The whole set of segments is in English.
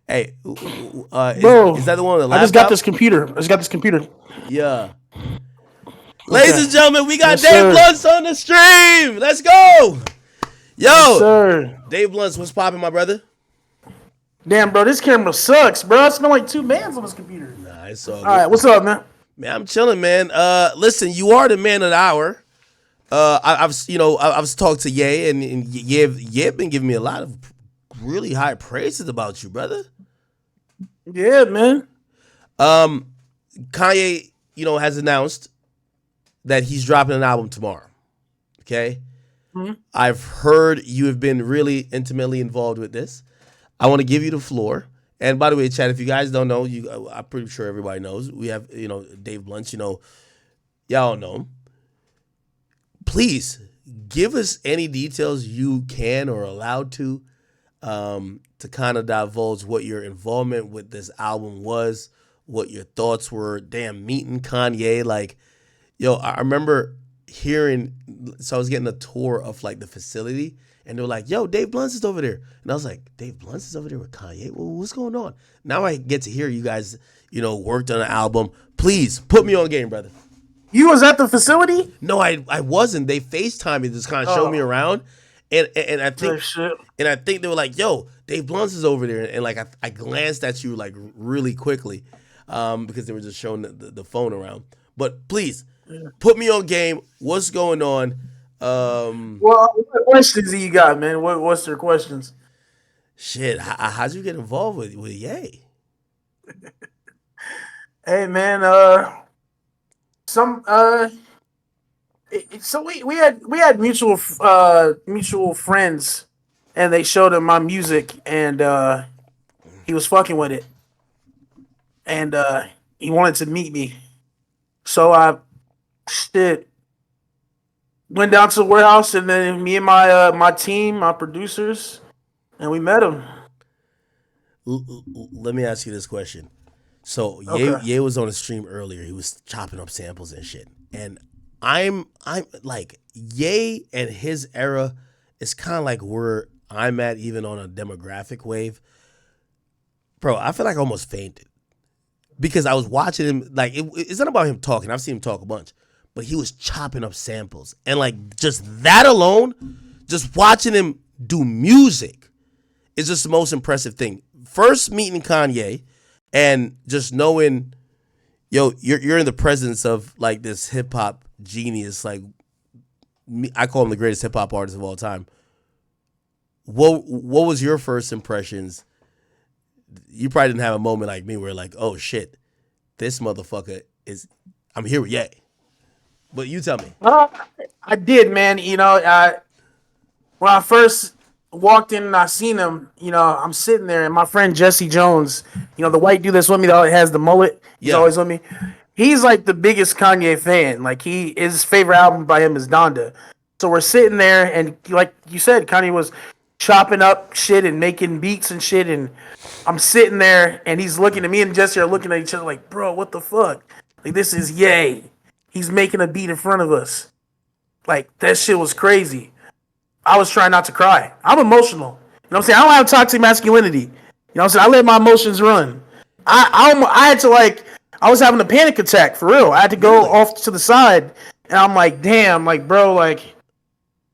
Hey, Bro, is that the one with the I just got laptop? this computer. Yeah. Ladies Okay. and gentlemen, we got Yes, Dave sir. Blunts on the stream. Let's go. Yes, Yo, sir. Dave Blunts, what's popping, my brother? Damn, bro, this camera sucks, bro. I spent like 2 bands on this computer. Nah, it's all All right, good. what's up, man? Man, I'm chilling, man. Listen, you are the man of the hour. I've talked to Ye, and Ye been giving me a lot of really high praises about you, brother. Yeah, man. Kanye, has announced that he's dropping an album tomorrow. Okay, I've heard you have been really intimately involved with this. I want to give you the floor. And by the way, Chad, if you guys don't know, I'm pretty sure everybody knows. We have, Dave Blunts. Y'all know him. Please give us any details you can or allowed to kind of divulge what your involvement with this album was, what your thoughts were. Damn, meeting Kanye, like, I remember hearing. So I was getting a tour of like the facility, and they were like, "Yo, Dave Blunts is over there," and I was like, "Dave Blunts is over there with Kanye? Well, what's going on?" Now I get to hear you guys, worked on an album. Please put me on game, brother. You was at the facility? No, I wasn't. They FaceTime me, just kind of showed me around, and I think shit. they were like, "Yo, Dave Blunts is over there," and like I glanced at you like really quickly, because they were just showing the phone around. But please, put me on game. What's going on? Well, what questions do you got, man? What's their questions? Shit, how'd you get involved with Ye? Hey, man. Some so we had mutual friends, and they showed him my music, and he was fucking with it, and he wanted to meet me. So I shit went down to the warehouse, and then me and my team, my producers, and we met him. Let me ask you this question. So Okay. Ye was on a stream earlier. He was chopping up samples and shit. And I'm like Ye and his era is kind of like where I'm at, even on a demographic wave. Bro, I feel like I almost fainted because I was watching him. Like it's not about him talking. I've seen him talk a bunch, but he was chopping up samples, and like just that alone, just watching him do music is just the most impressive thing. First meeting Kanye and just knowing, you're in the presence of like this hip hop genius. Like I call him the greatest hip hop artist of all time. What was your first impressions? You probably didn't have a moment like me where like, oh shit, this motherfucker is. I'm here with Ye. But you tell me. I did, man. When I first walked in and I seen him, I'm sitting there, and my friend Jesse Jones, the white dude that's with me that always has the mullet, he's Yeah. always with me. He's like the biggest Kanye fan. Like his favorite album by him is Donda. So we're sitting there, and like you said, Kanye was chopping up shit and making beats and shit, and I'm sitting there, and he's looking at me, and Jesse are looking at each other like, bro, what the fuck? Like, this is Ye. He's making a beat in front of us. Like, that shit was crazy. I was trying not to cry. I'm emotional. You know what I'm saying? I don't have toxic masculinity. You know what I'm saying? I let my emotions run. I had to, like, I was having a panic attack, for real. I had to go off to the side, and I'm like, damn, like, bro, like,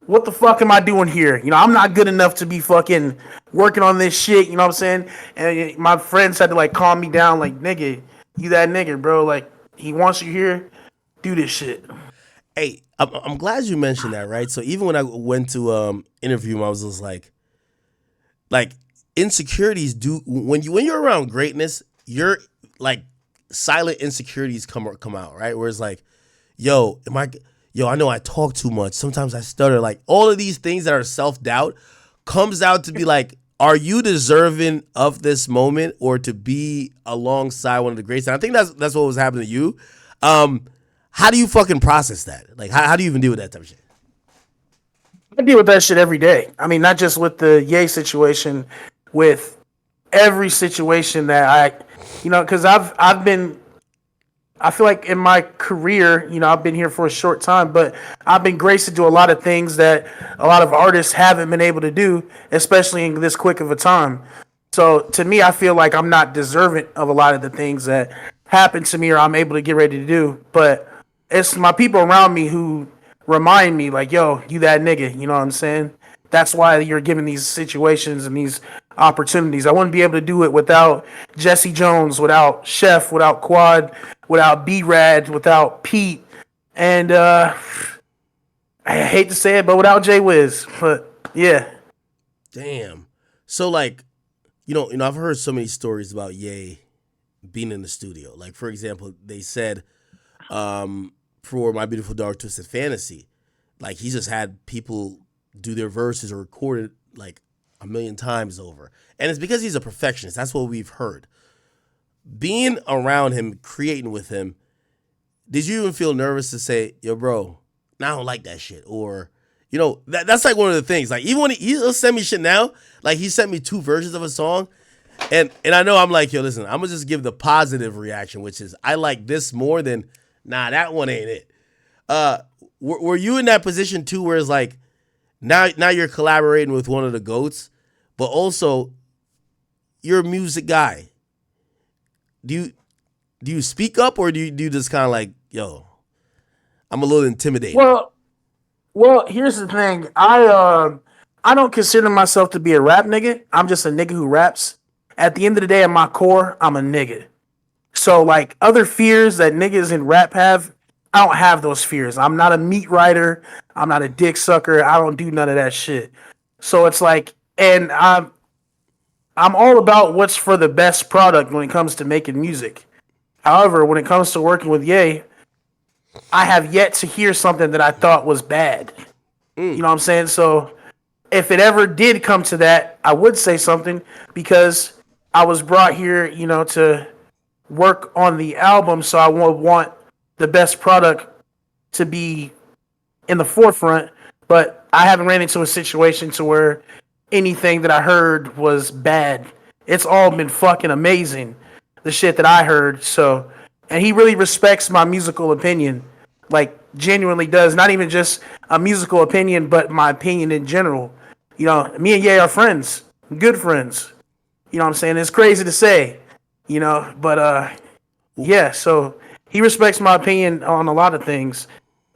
what the fuck am I doing here? I'm not good enough to be fucking working on this shit, you know what I'm saying? And my friends had to, like, calm me down, like, nigga, you that nigga, bro. Like, he wants you here, do this shit. Hey, I'm glad you mentioned that, right? So even when I went to interview him, I was just like insecurities do when you're around greatness, you're like silent insecurities come out, right? Where it's like, I know I talk too much. Sometimes I stutter. Like all of these things that are self-doubt comes out to be like, are you deserving of this moment or to be alongside one of the greats? And I think that's what was happening to you. How do you fucking process that? Like, how do you even deal with that type of shit? I deal with that shit every day. I mean, not just with the Ye situation, with every situation that because I've been I feel like in my career, I've been here for a short time, but I've been graced to do a lot of things that a lot of artists haven't been able to do, especially in this quick of a time. So to me, I feel like I'm not deserving of a lot of the things that happen to me or I'm able to get ready to do. But it's my people around me who remind me, like, yo, you that nigga. You know what I'm saying? That's why you're given these situations and these opportunities. I wouldn't be able to do it without Jesse Jones, without Chef, without Quad, without B Rad, without Pete, and I hate to say it, but without Jay Wiz. But yeah. Damn. So like, I've heard so many stories about Ye being in the studio. Like for example, they said for My Beautiful Dark Twisted Fantasy, like he just had people do their verses or record it like a million times over. And it's because he's a perfectionist. That's what we've heard. Being around him, creating with him, did you even feel nervous to say, yo, bro, I don't like that shit? Or, that's like one of the things. Like, even when he'll send me shit now, like he sent me two versions of a song. And I know I'm like, yo, listen, I'm going to just give the positive reaction, which is I like this more than, nah, that one ain't it. Were you in that position too where it's like, now you're collaborating with one of the GOATs, but also you're a music guy. Do you speak up or do you just kind of like, yo, I'm a little intimidated? Well, here's the thing. I don't consider myself to be a rap nigga. I'm just a nigga who raps. At the end of the day, at my core, I'm a nigga. So like other fears that niggas in rap have, I don't have those fears. I'm not a meat writer. I'm not a dick sucker. I don't do none of that shit. So it's like, and I'm all about what's for the best product when it comes to making music. However, when it comes to working with Ye, I have yet to hear something that I thought was bad. You know what I'm saying? So if it ever did come to that, I would say something because I was brought here, to work on the album. So I would want the best product to be in the forefront. But I haven't ran into a situation to where anything that I heard was bad. It's all been fucking amazing, the shit that I heard. So, and he really respects my musical opinion, like genuinely does. Not even just a musical opinion, but my opinion in general. Me and Ye are friends, good friends. You know what I'm saying? It's crazy to say, but yeah. So he respects my opinion on a lot of things,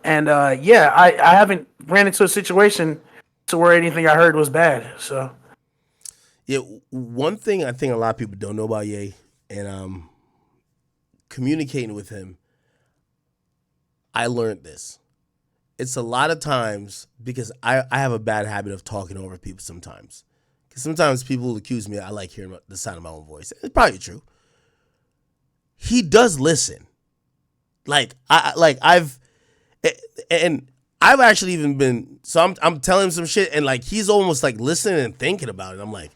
and yeah, I haven't ran into a situation to where anything I heard was bad. So Yeah, one thing I think a lot of people don't know about Ye, and communicating with him, I learned this. It's a lot of times because I have a bad habit of talking over people sometimes. Because sometimes people accuse me I like hearing the sound of my own voice. It's probably true. He does listen. Like and I've actually even been I'm telling him some shit and like he's almost like listening and thinking about it. I'm like,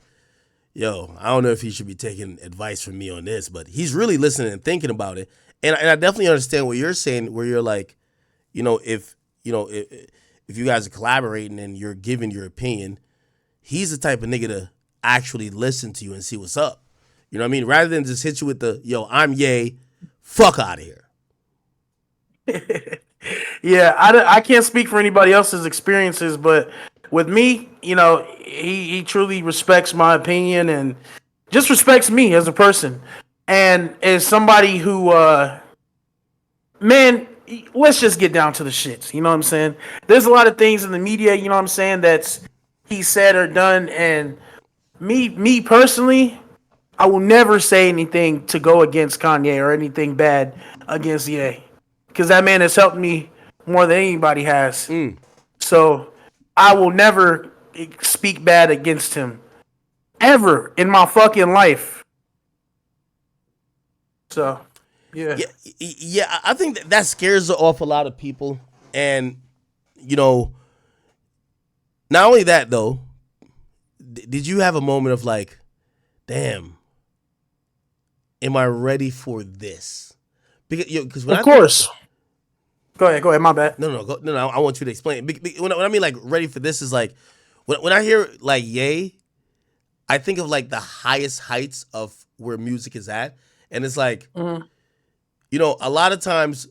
yo, I don't know if he should be taking advice from me on this, but he's really listening and thinking about it. And I definitely understand what you're saying, where you're like, if if you guys are collaborating and you're giving your opinion, he's the type of nigga to actually listen to you and see what's up. You know what I mean? Rather than just hit you with the, yo, I'm Ye, fuck out of here. yeah, I can't speak for anybody else's experiences, but with me, he truly respects my opinion and just respects me as a person, and is somebody who, man, let's just get down to the shits. You know what I'm saying? There's a lot of things in the media, you know what I'm saying, that's he said or done, and me personally, I will never say anything to go against Kanye or anything bad against Ye, because that man has helped me more than anybody has. So I will never speak bad against him ever in my fucking life. So yeah, Yeah, I think that scares off a lot of people. And, you know, not only that, though, did you have a moment of like, damn, am I ready for this? Because when of I think, course. Go ahead. My bad. no, I want you to explain. When I mean like ready for this is like, when I hear like Ye, I think of like the highest heights of where music is at. And it's like, a lot of times,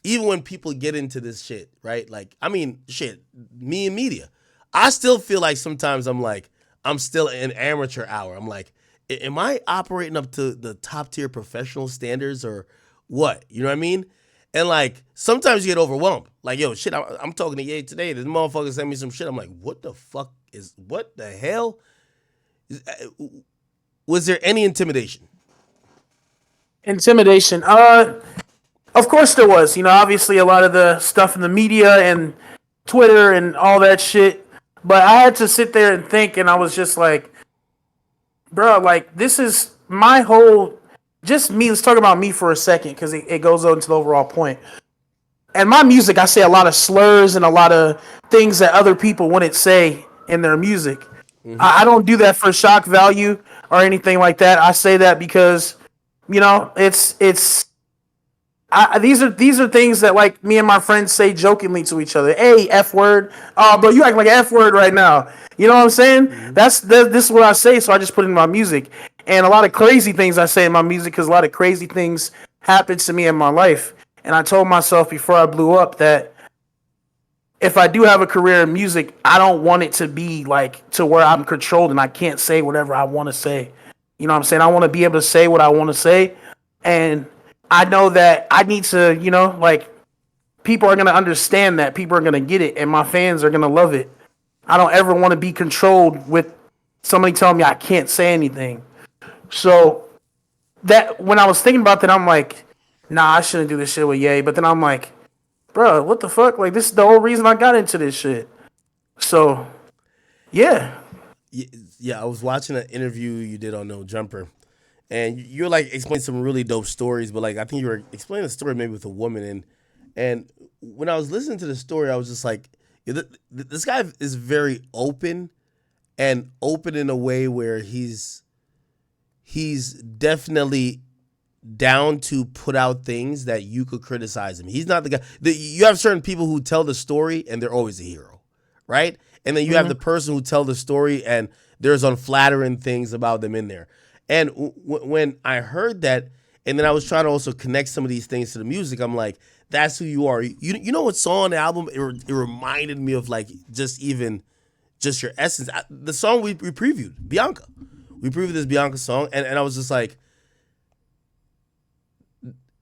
even when people get into this shit, right? Like, I mean, shit, me and media, I still feel like sometimes I'm still in amateur hour. I'm like, am I operating up to the top tier professional standards or what? You know what I mean? And like, sometimes you get overwhelmed. Like, yo, shit, I'm talking to Ye today. This motherfucker sent me some shit. I'm like, what the hell? Was there any intimidation? Intimidation. Of course there was. Obviously a lot of the stuff in the media and Twitter and all that shit. But I had to sit there and think, and I was just like, bro, like this is my whole. Just me. Let's talk about me for a second because it goes on to the overall point. And my music, I say a lot of slurs and a lot of things that other people wouldn't say in their music. I don't do that for shock value or anything like that. I say that because, it's these are things that like me and my friends say jokingly to each other. Hey, F word. Oh, bro, you act like an F word right now. You know what I'm saying? This is what I say, so I just put it in my music. And a lot of crazy things I say in my music because a lot of crazy things happened to me in my life. And I told myself before I blew up that if I do have a career in music, I don't want it to be like to where I'm controlled and I can't say whatever I want to say. You know what I'm saying? I want to be able to say what I want to say. And I know that I need to, like people are going to understand that. People are going to get it and my fans are going to love it. I don't ever want to be controlled with somebody telling me I can't say anything. So that when I was thinking about that, I'm like, nah, I shouldn't do this shit with Ye. But then I'm like, bro, what the fuck? Like, this is the whole reason I got into this shit. So, yeah. Yeah, I was watching an interview you did on No Jumper, and you're like explaining some really dope stories, but like I think you were explaining a story maybe with a woman, and when I was listening to the story, I was just like, this guy is very open, and open in a way where he's definitely down to put out things that you could criticize him. He's not the guy. You have certain people who tell the story and they're always a hero, right? And then you have the person who tell the story and there's unflattering things about them in there. And when I heard that, and then I was trying to also connect some of these things to the music, I'm like, that's who you are. You know what song on the album? It reminded me of like just your essence. The song we previewed, Bianca. We previewed this Bianca song, and I was just like,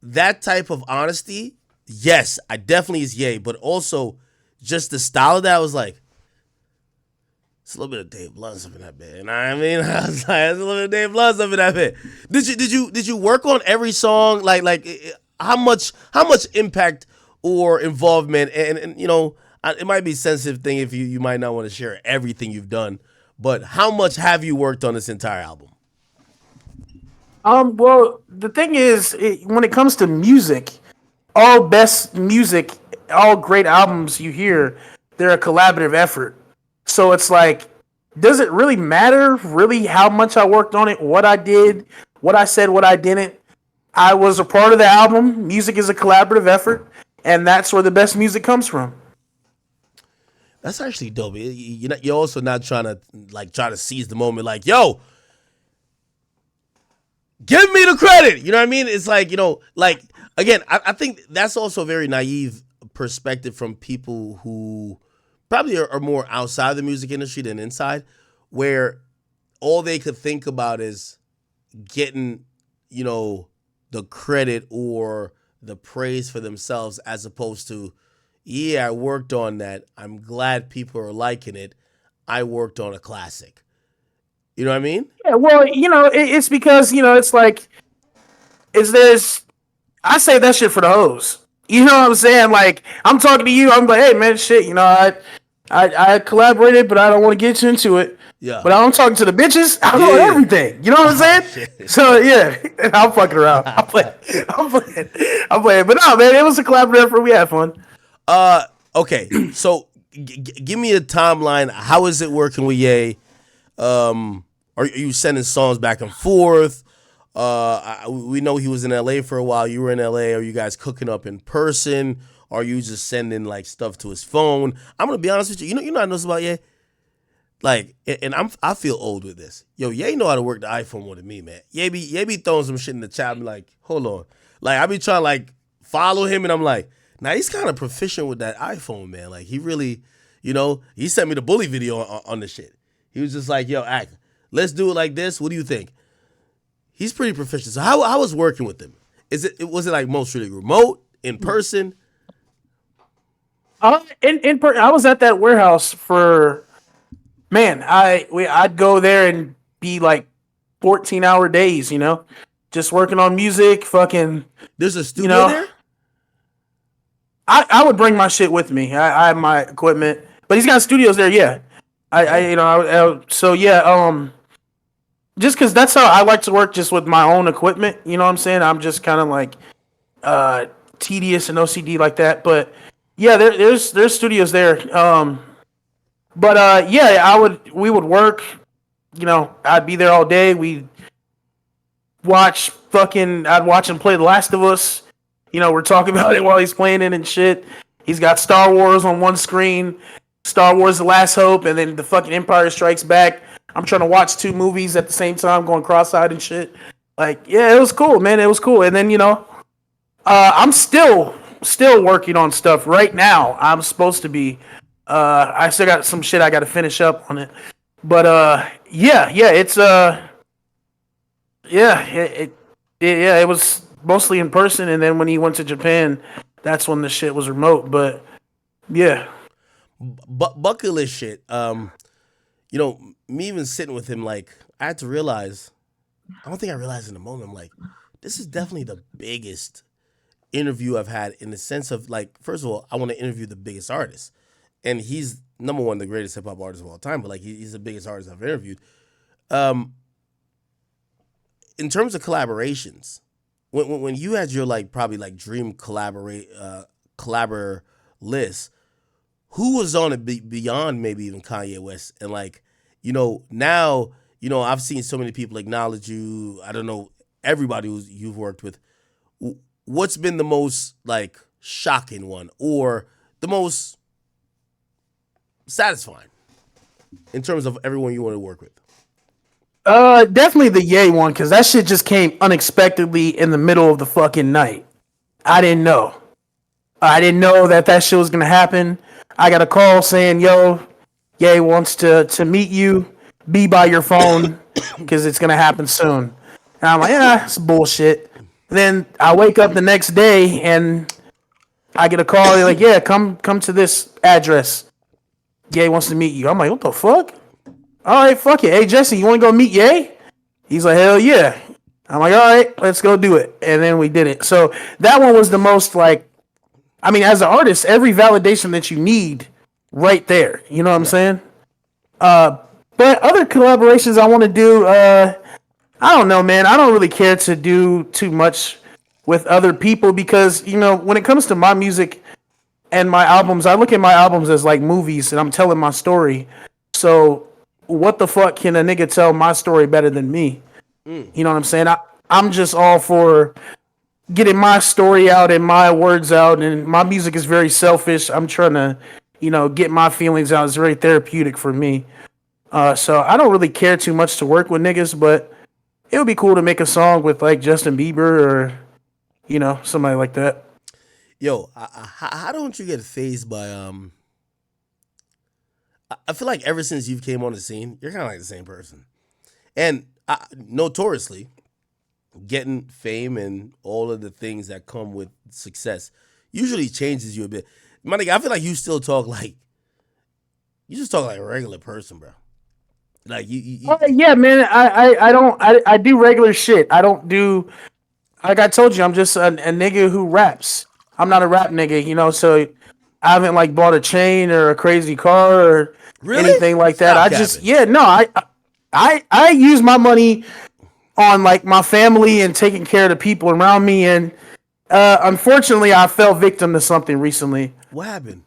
that type of honesty, yes, I definitely is Ye, but also just the style of that, I was like, it's a little bit of Dave Blunt stuff in that bit. You know what I mean? I was like, it's a little bit of Dave Blunt stuff in that bit. Did you work on every song? Like how much impact or involvement? And it might be a sensitive thing if you might not want to share everything you've done, but how much have you worked on this entire album? Well, the thing is, when it comes to music, all best music, all great albums you hear, they're a collaborative effort. So it's like, does it really matter really how much I worked on it, what I did, what I said, what I didn't? I was a part of the album. Music is a collaborative effort, and that's where the best music comes from. That's actually dope. You're also not trying to seize the moment. Like, yo, give me the credit. You know what I mean? It's like, like, again, I think that's also a very naive perspective from people who probably are more outside the music industry than inside, where all they could think about is getting, the credit or the praise for themselves, as opposed to, yeah, I worked on that. I'm glad people are liking it. I worked on a classic. You know what I mean? Yeah, well, it's because, it's like, is there's, I say that shit for the hoes. You know what I'm saying? Like, I'm talking to you, I'm like, hey, man, shit, I collaborated, but I don't want to get you into it. Yeah. But I'm talking to the bitches. I know Yeah. everything. You know what I'm saying? Shit. So yeah, I'm fucking around. I'm playing. But no, man, it was a collaborative effort. We had fun. Okay. So give me a timeline. How is it working with Ye? Are you sending songs back and forth? We know he was in LA for a while. You were in LA. Are you guys cooking up in person? Are you just sending like stuff to his phone? I'm gonna be honest with you. You know I know about Ye. Like, and I feel old with this. Yo, Ye know how to work the iPhone more than me, man. Ye be throwing some shit in the chat. I'm like, hold on. Like I be trying to like follow him, and I'm like, now he's kind of proficient with that iPhone, man. Like he really, he sent me the bully video on the shit. He was just like, yo, act, let's do it like this. What do you think? He's pretty proficient. So how I was working with him? Was it like mostly remote, in person? I was at that warehouse for man. I'd go there and be like 14-hour days. Just working on music. Fucking. There's a You studio know, there? I would bring my shit with me. I have my equipment, but he's got studios there. Yeah. So yeah. Just because that's how I like to work, just with my own equipment. You know what I'm saying? I'm just kind of like tedious and OCD like that. But yeah, there's studios there. But yeah, we would work. I'd be there all day. I'd watch him play The Last of Us. We're talking about it while he's playing it and shit. He's got Star Wars on one screen, Star Wars: The Last Hope, and then the fucking Empire Strikes Back. I'm trying to watch two movies at the same time, going cross-eyed and shit. Like, yeah, it was cool, man. It was cool. And then I'm still working on stuff right now. I'm supposed to be. I still got some shit I got to finish up on it. But yeah, it's yeah, it was mostly in person, and then when he went to Japan, that's when the shit was remote. But yeah, Bucket list shit. Me even sitting with him, like I had to realize. I don't think I realized in the moment. I'm like, this is definitely the biggest interview I've had in the sense of like, first of all, I want to interview the biggest artist, and he's number one, the greatest hip hop artist of all time. But like, he's the biggest artist I've interviewed. In terms of collaborations, when you had your like probably like dream collaborator list, who was on it beyond maybe even Kanye West? And like, now, I've seen so many people acknowledge you. I don't know everybody who you've worked with. What's been the most like shocking one or the most satisfying in terms of everyone you want to work with? definitely the Ye one, because that shit just came unexpectedly in the middle of the fucking night. I didn't know. I didn't know that shit was gonna happen. I got a call saying, "Yo, Ye wants to meet you. Be by your phone because it's gonna happen soon." And I'm like, "Yeah, it's bullshit." And then I wake up the next day and I get a call. They're like, "Yeah, come to this address. Ye wants to meet you." I'm like, "What the fuck?" All right, fuck it. Hey Jesse, you want to go meet Ye? He's like, "Hell yeah." I'm like, "All right, let's go do it." And then we did it. So that one was the most like, I mean, as an artist, every validation that you need right there. You know what I'm saying? But other collaborations I want to do, I don't know, man. I don't really care to do too much with other people because, when it comes to my music and my albums, I look at my albums as like movies and I'm telling my story. So what the fuck can a nigga tell my story better than me? You know what I'm saying? I'm just all for getting my story out and my words out, and my music is very selfish. I'm trying to, get my feelings out. It's very therapeutic for me. So I don't really care too much to work with niggas, but it would be cool to make a song with like Justin Bieber or, somebody like that. Yo, how don't you get phased by I feel like ever since you came on the scene, you're kind of like the same person, and notoriously, getting fame and all of the things that come with success usually changes you a bit. My nigga, I feel like you just talk like a regular person, bro. Like Yeah, man. I don't. I do regular shit. I don't do. Like I told you, I'm just a nigga who raps. I'm not a rap nigga, So I haven't like bought a chain or a crazy car or really anything like that. stop I just capping. yeah, no. I use my money on like my family and taking care of the people around me. And unfortunately, I fell victim to something recently. What happened?